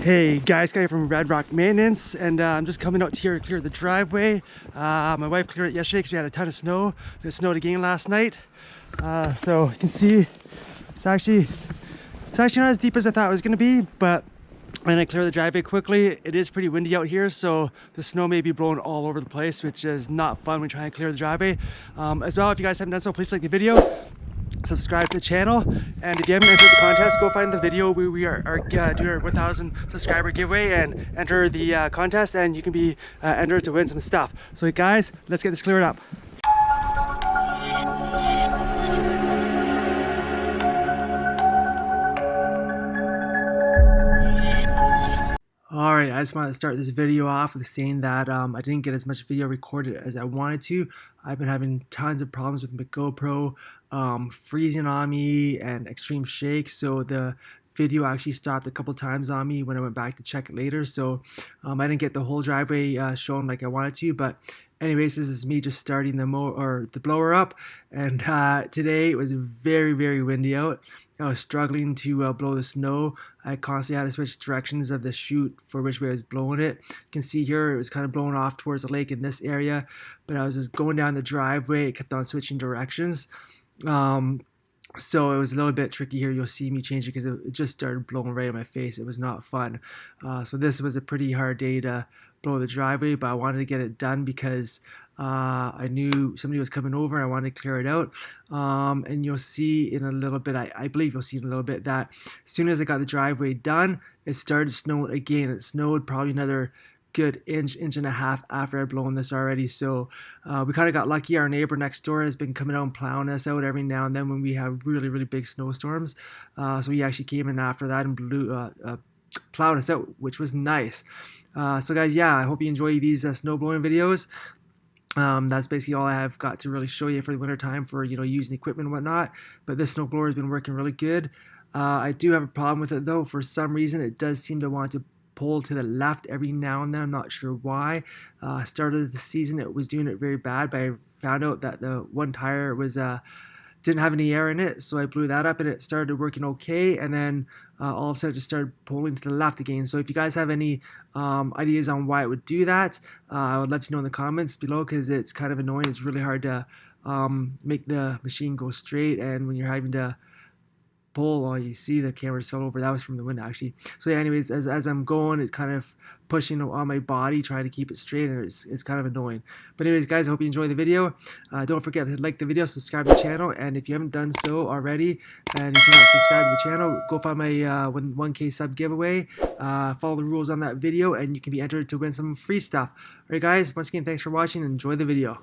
Hey guys, Guy from Red Rock Maintenance, and I'm just coming out here to clear the driveway. My wife cleared it yesterday because we had a ton of snow. It snowed again last night. So you can see it's actually not as deep as I thought it was going to be, but when I clear the driveway quickly, it is pretty windy out here, so the snow may be blowing all over the place, which is not fun when trying to clear the driveway. As well, if you guys haven't done so, please like the video, subscribe to the channel, and if you haven't entered the contest, go find the video where we are doing our 1,000 subscriber giveaway and enter the contest, and you can be entered to win some stuff. So guys, let's get this cleared up. Alright, I just wanted to start this video off with saying that I didn't get as much video recorded as I wanted to. I've been having tons of problems with my GoPro, freezing on me and extreme shakes, so the video actually stopped a couple times on me when I went back to check it later. So I didn't get the whole driveway shown like I wanted to, but anyways, this is me just starting the blower up, and today it was very windy out. I was struggling to blow the snow. I constantly had to switch directions of the chute for which way I was blowing it. You can see here it was kind of blowing off towards the lake in this area, but I was just going down the driveway. It kept on switching directions. So it was a little bit tricky here. You'll see me change it because it just started blowing right in my face. It was not fun. So this was a pretty hard day to blow the driveway, but I wanted to get it done because I knew somebody was coming over and I wanted to clear it out. And you'll see in a little bit, I believe you'll see in a little bit, that as soon as I got the driveway done, it started snowing again. It snowed probably another good inch and a half after I'd blown this already. So we kind of got lucky. Our neighbor next door has been coming out and plowing us out every now and then when we have really big snowstorms. So he actually came in after that and plowed us out, which was nice. So guys, yeah, I hope you enjoy these snow blowing videos. That's basically all I have got to really show you for the winter time for, you know, using equipment and whatnot. But this snowblower has been working really good. I do have a problem with it though. For some reason, it does seem to want to pull to the left every now and then. I'm not sure why. Started of the season, it was doing it very bad, but I found out that the one tire was didn't have any air in it, so I blew that up and it started working okay, and then all of a sudden it just started pulling to the left again. So if you guys have any ideas on why it would do that, I would love to know in the comments below, because it's kind of annoying. It's really hard to make the machine go straight, and when you're having to pull, oh, you see the camera just fell over. That was from the wind actually. So yeah, anyways, as I'm going, it's kind of pushing on my body trying to keep it straight, and it's kind of annoying. But anyways guys, I hope you enjoy the video. Don't forget to like the video, subscribe to the channel, and if you haven't done so already and you cannot subscribe to the channel, go find my 1K sub giveaway. Follow the rules on that video and you can be entered to win some free stuff. Alright guys, once again, thanks for watching and enjoy the video.